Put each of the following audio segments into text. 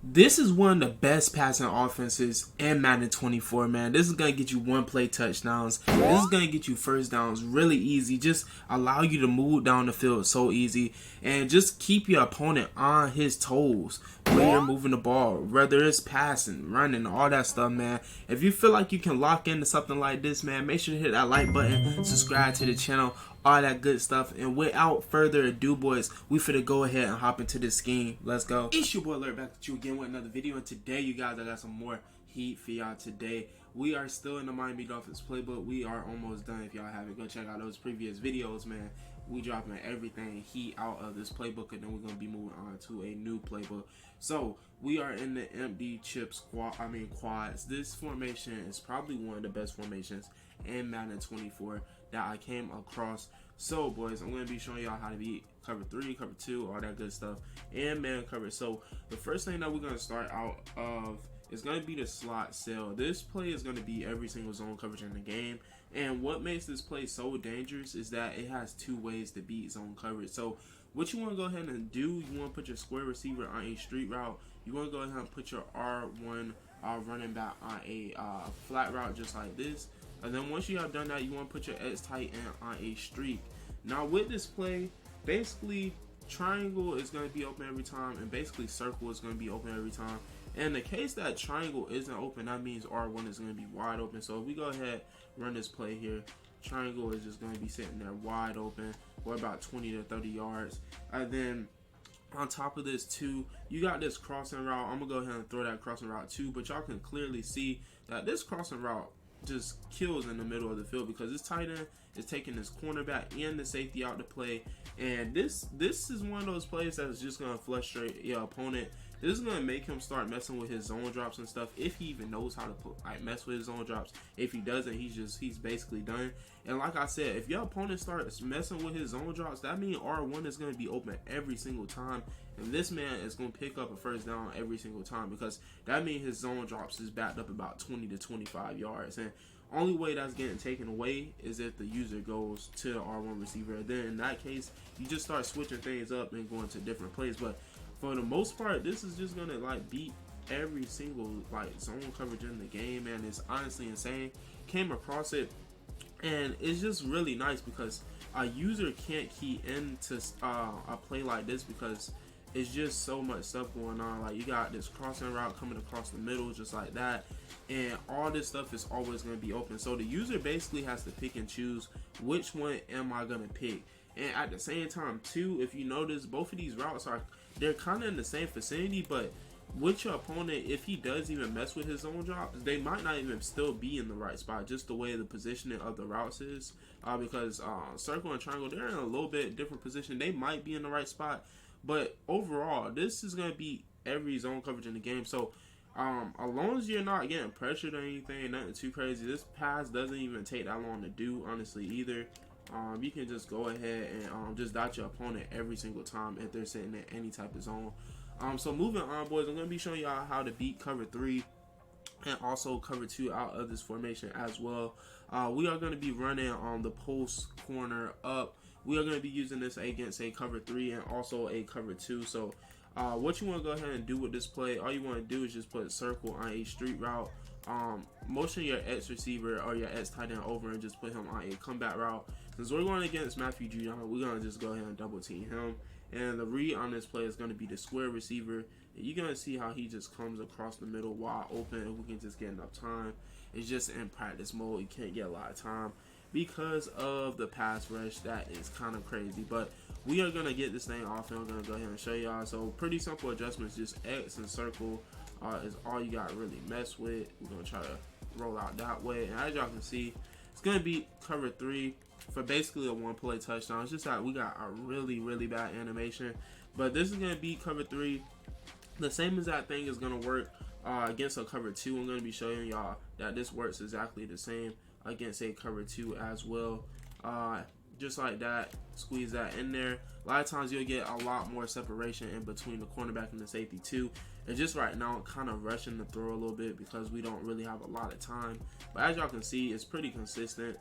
This is one of the best passing offenses in Madden 24, man. This is going to get you one play touchdowns. This is going to get you first downs really easy. Just allow you to move down the field so easy. And just keep your opponent on his toes when you're moving the ball. Whether it's passing, running, all that stuff, man. If you feel like you can lock into something like this, man, make sure to hit that like button, subscribe to the channel, all that good stuff. And without further ado, boys, we finna go ahead and hop into this scheme. Let's go. It's your boy Alert back at you again with another video, and today, you guys, I got some more heat for y'all today. We are still in the Miami Dolphins playbook. We are almost done. If y'all haven't, go check out those previous videos, man. We dropping everything heat out of this playbook, and then we're gonna be moving on to a new playbook. So we are in the empty chip squad. Quads. This formation is probably one of the best formations in Madden 24 that I came across. So, boys, I'm going to be showing y'all how to beat cover 3, cover 2, all that good stuff, and man coverage. So, the first thing that we're going to start out of is going to be the slot sell. This play is going to be every single zone coverage in the game, and what makes this play so dangerous is that it has two ways to beat zone coverage. So, what you want to go ahead and do, you want to put your square receiver on a street route. You want to go ahead and put your R1 running back on a flat route just like this. And then once you have done that, you want to put your X tight end on a streak. Now with this play, basically triangle is going to be open every time, and basically circle is going to be open every time. And in the case that triangle isn't open, that means R1 is going to be wide open. So if we go ahead, run this play here, triangle is just going to be sitting there wide open for about 20 to 30 yards. And then on top of this too, you got this crossing route. I'm going to go ahead and throw that crossing route too, but y'all can clearly see that this crossing route just kills in the middle of the field because this tight end is taking this cornerback and the safety out to play. And this is one of those plays that's just going to frustrate your opponent. This is going to make him start messing with his zone drops and stuff, if he even knows how to mess with his zone drops. If he doesn't, he's basically done. And like I said, if your opponent starts messing with his zone drops, that means R1 is going to be open every single time, and this man is going to pick up a first down every single time, because that means his zone drops is backed up about 20 to 25 yards. And only way that's getting taken away is if the user goes to the R1 receiver. Then in that case, you just start switching things up and going to different plays. But for the most part, this is just gonna beat every single zone coverage in the game, and it's honestly insane. Came across it, and it's just really nice because a user can't key into a play like this because it's just so much stuff going on. Like, you got this crossing route coming across the middle just like that, and all this stuff is always going to be open. So the user basically has to pick and choose which one am I going to pick. And at the same time too, if you notice, both of these routes they're kind of in the same vicinity, but with your opponent, if he does even mess with his zone drops, they might not even still be in the right spot, just the way the positioning of the routes is. Because circle and triangle, they're in a little bit different position. They might be in the right spot, but overall, this is going to be every zone coverage in the game. So as long as you're not getting pressured or anything, nothing too crazy, this pass doesn't even take that long to do, honestly, either. You can just go ahead and just dot your opponent every single time if they're sitting in any type of zone. So moving on, boys, I'm going to be showing y'all how to beat cover 3 and also cover 2 out of this formation as well. We are going to be running on the post corner up. We are going to be using this against a cover 3 and also a cover 2. So what you want to go ahead and do with this play, all you want to do is just put a circle on a street route. Motion your X receiver or your X tight end over and just put him on a comeback route. Since we're going against Matthew Jr., we're going to just go ahead and double team him. And the read on this play is going to be the square receiver. And you're going to see how he just comes across the middle wide open, and we can just get enough time. It's just in practice mode. You can't get a lot of time because of the pass rush. That is kind of crazy. But we are going to get this thing off, and I'm going to go ahead and show y'all. So pretty simple adjustments. Just X and circle is all you got to really mess with. We're going to try to roll out that way. And as y'all can see, it's going to be cover 3 for basically a one play touchdown. It's just that we got a really, really bad animation. But this is going to be cover 3. The same exact thing is going to work against a cover 2. I'm going to be showing y'all that this works exactly the same against a cover 2 as well. Just like that, squeeze that in there. A lot of times you'll get a lot more separation in between the cornerback and the safety too. And just right now, I'm kind of rushing the throw a little bit because we don't really have a lot of time. But as y'all can see, it's pretty consistent.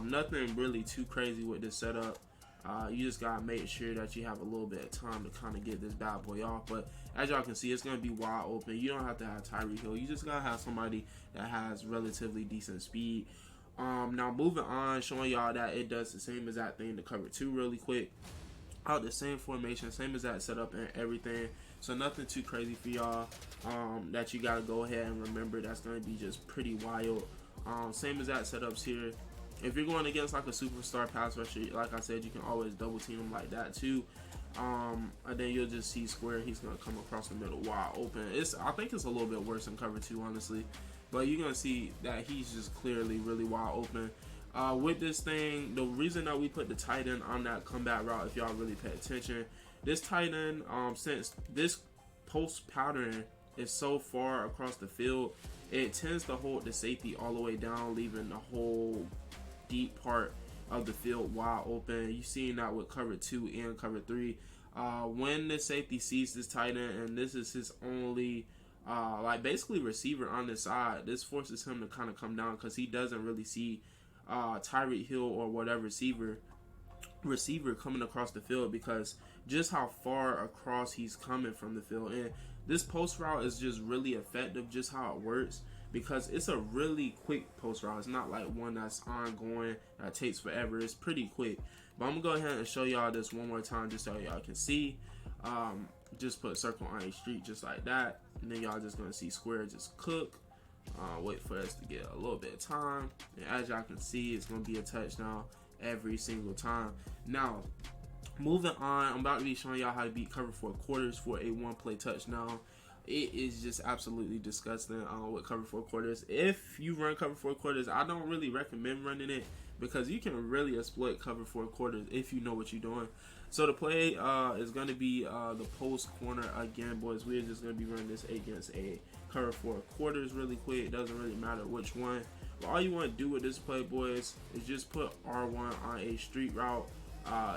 Nothing really too crazy with this setup. You just gotta make sure that you have a little bit of time to kind of get this bad boy off. But as y'all can see, it's gonna be wide open. You don't have to have Tyreek Hill. You just gotta have somebody that has relatively decent speed. Now moving on, showing y'all that it does the same exact thing to cover 2 really quick. Out the same formation, same exact setup and everything. So nothing too crazy for y'all that you gotta go ahead and remember. That's gonna be just pretty wild. Same exact setups here. If you're going against like a superstar pass rusher, like I said, you can always double team him like that too. And then you'll just see square. He's gonna come across the middle wide open. I think it's a little bit worse than cover 2, honestly. But you're gonna see that he's just clearly really wide open. With this thing, the reason that we put the tight end on that comeback route, if y'all really pay attention, this tight end, since this post pattern is so far across the field, it tends to hold the safety all the way down, leaving the whole deep part of the field wide open. You've seen that with cover 2 and cover 3. When the safety sees this tight end and this is his only like basically receiver on the side, this forces him to kind of come down because he doesn't really see Tyreek Hill or whatever receiver coming across the field, because just how far across he's coming from the field. And this post route is just really effective, just how it works, because it's a really quick post route. It's not like one that's ongoing that takes forever. It's pretty quick. But I'm gonna go ahead and show y'all this one more time just so y'all can see. Just put a circle on a street just like that, and then y'all just gonna see square just cook. Wait for us to get a little bit of time, and as y'all can see, it's gonna be a touchdown every single time. Now moving on, I'm about to be showing y'all how to beat cover 4 quarters for a 1-play touchdown. It is just absolutely disgusting with cover 4 quarters. If you run cover 4 quarters, I don't really recommend running it, because you can really exploit cover 4 quarters if you know what you're doing. So the play is going to be the post corner again, boys. We're just going to be running this against a cover 4 quarters really quick. It doesn't really matter which one. But all you want to do with this play, boys, is just put R1 on a street route.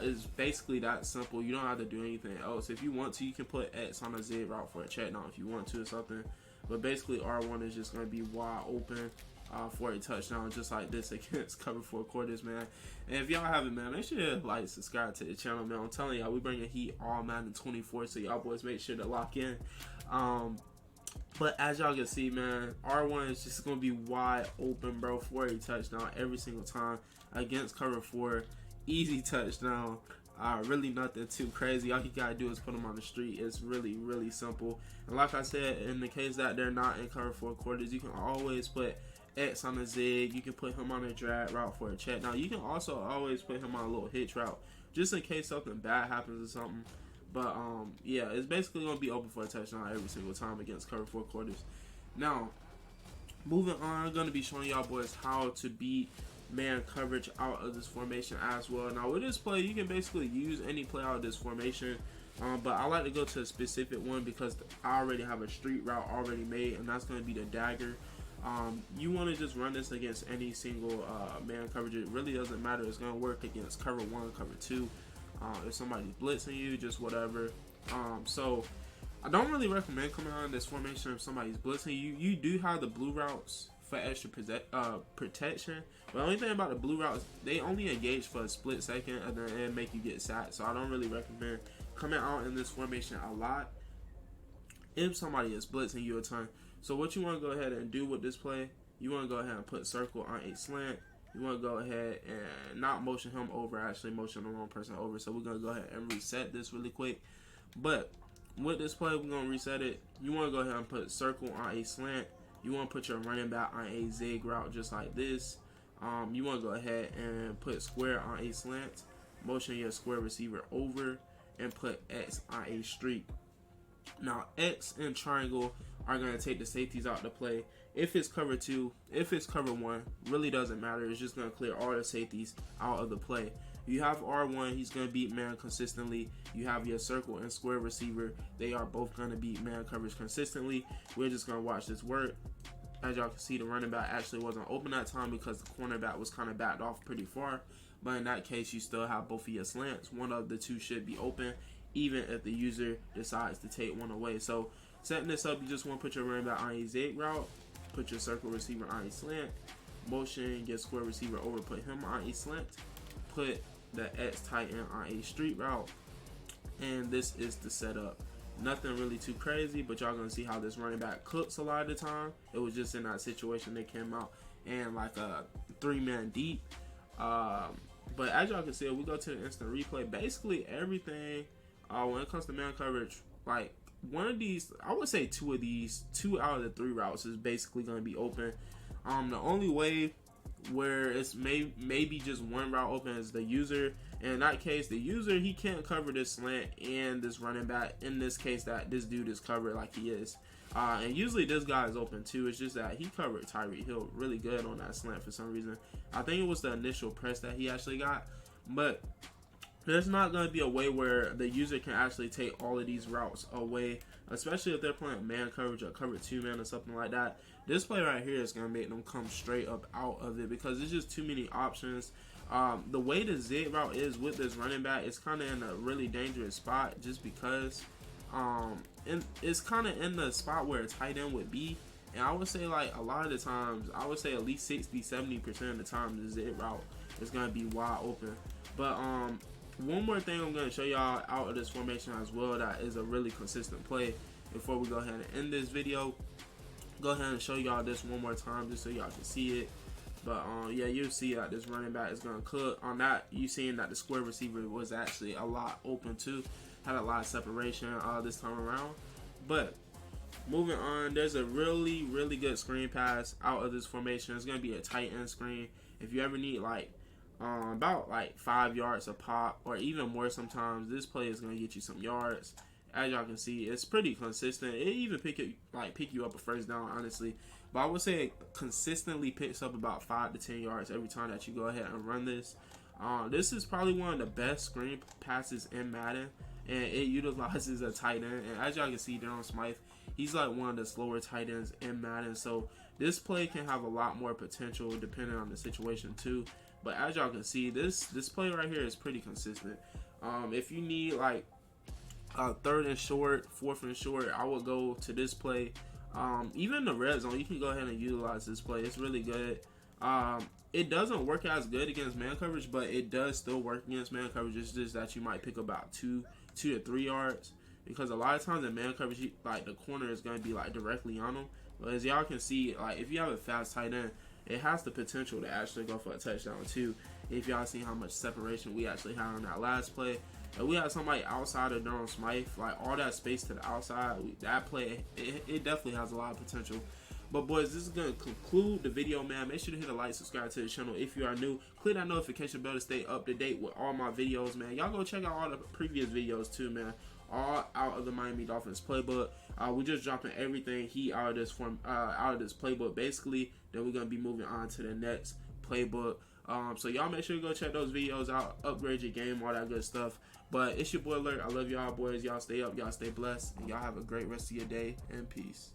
It's basically that simple. You don't have to do anything else. If you want to, you can put X on a Z route for a check down if you want to or something. But basically R1 is just going to be wide open for a touchdown, just like this against cover 4 quarters, man. And if y'all haven't, man, make sure to like, subscribe to the channel, man. I'm telling y'all, we bringing heat all Madden 24, so y'all boys make sure to lock in. But as y'all can see, man, R1 is just going to be wide open, bro, for a touchdown every single time against cover 4. Easy touchdown. Really nothing too crazy. All you gotta do is put them on the street. It's really, really simple. And like I said, in the case that they're not in cover 4 quarters, you can always put X on a zig. You can put him on a drag route for a check. Now you can also always put him on a little hitch route, just in case something bad happens or something. But yeah, it's basically gonna be open for a touchdown every single time against cover 4 quarters. Now, moving on, I'm gonna be showing y'all boys how to beat man coverage out of this formation as well. Now with this play, you can basically use any play out of this formation, but I like to go to a specific one because I already have a street route already made, and that's going to be the dagger. You want to just run this against any single man coverage. It really doesn't matter. It's going to work against cover 1, cover 2, if somebody's blitzing you, just whatever. So I don't really recommend coming out in this formation if somebody's blitzing you. You do have the blue routes for extra protection, but the only thing about the blue routes, they only engage for a split second and then make you get sacked. So I don't really recommend coming out in this formation a lot if somebody is blitzing you a ton. So what you want to go ahead and do with this play, you want to go ahead and put circle on a slant. You want to go ahead and not motion him over, actually motion the wrong person over. So we're going to go ahead and reset this really quick. But with this play, we're going to reset it. You want to go ahead and put circle on a slant. You want to put your running back on a zig route just like this. You want to go ahead and put square on a slant, motion your square receiver over, and put X on a streak. Now X and triangle are going to take the safeties out to play. If it's cover 2, if it's cover 1, really doesn't matter. It's just going to clear all the safeties out of the play. You have R1, he's going to beat man consistently. You have your circle and square receiver. They are both going to beat man coverage consistently. We're just going to watch this work. As y'all can see, the running back actually wasn't open that time because the cornerback was kind of backed off pretty far. But in that case, you still have both of your slants. One of the two should be open, even if the user decides to take one away. So setting this up, you just want to put your running back on a zig route, put your circle receiver on a slant, motion your square receiver over, put him on a slant, put the X tight end on a street route. And this is the setup. Nothing really too crazy, but y'all gonna see how this running back cooks a lot of the time. It was just in that situation they came out and like a 3-man deep. But as y'all can see, we go to the instant replay. Basically everything when it comes to man coverage, like one of these, I would say two out of the 3 routes is basically going to be open. The only way where it's maybe just one route open is the user. And in that case, the user, he can't cover this slant and this running back. In this case, that this dude is covered like he is. And usually this guy is open too. It's just that he covered Tyreek Hill really good on that slant for some reason. I think it was the initial press that he actually got. But there's not going to be a way where the user can actually take all of these routes away, especially if they're playing man coverage or cover 2-man or something like that. This play right here is going to make them come straight up out of it because there's just too many options. The way the zig route is with this running back, it's kind of in a really dangerous spot just because and it's kind of in the spot where a tight end would be. And I would say like a lot of the times, I would say at least 60-70% of the time the zig route is going to be wide open. But one more thing I'm going to show y'all out of this formation as well that is a really consistent play before we go ahead and end this video. Go ahead and show y'all this one more time just so y'all can see it. But yeah, you'll see that this running back is going to cook. On that, you seeing that the square receiver was actually a lot open too. Had a lot of separation this time around. But moving on, there's a really good screen pass out of this formation. It's going to be a tight end screen. If you ever need like about like 5 yards a pop or even more sometimes, this play is going to get you some yards. As y'all can see, it's pretty consistent. It even pick you up a first down, honestly. But I would say it consistently picks up about 5 to 10 yards every time that you go ahead and run this. This is probably one of the best screen passes in Madden, and it utilizes a tight end. And as y'all can see, Darren Smythe, he's like one of the slower tight ends in Madden. So this play can have a lot more potential depending on the situation too. But as y'all can see, this play right here is pretty consistent. If you need like 3rd and short, 4th and short, I would go to this play. Even in the red zone, you can go ahead and utilize this play. It's really good. It doesn't work as good against man coverage, but it does still work against man coverage. It's just that you might pick about 2 to 3 yards, because a lot of times in man coverage, like the corner is going to be like directly on them. But as y'all can see, like if you have a fast tight end, it has the potential to actually go for a touchdown too. If y'all see how much separation we actually had on that last play. And we had somebody outside of Darren Smythe, like all that space to the outside. That play, it definitely has a lot of potential. But boys, this is going to conclude the video, man. Make sure to hit a like, subscribe to the channel if you are new. Click that notification bell to stay up to date with all my videos, man. Y'all go check out all the previous videos too, man. All out of the Miami Dolphins playbook. We just dropping everything out of this playbook, basically. Then we're going to be moving on to the next playbook. So y'all make sure to go check those videos out, upgrade your game, all that good stuff. But it's your boy Alert. I love y'all boys. Y'all stay up, y'all stay blessed, and y'all have a great rest of your day, and peace.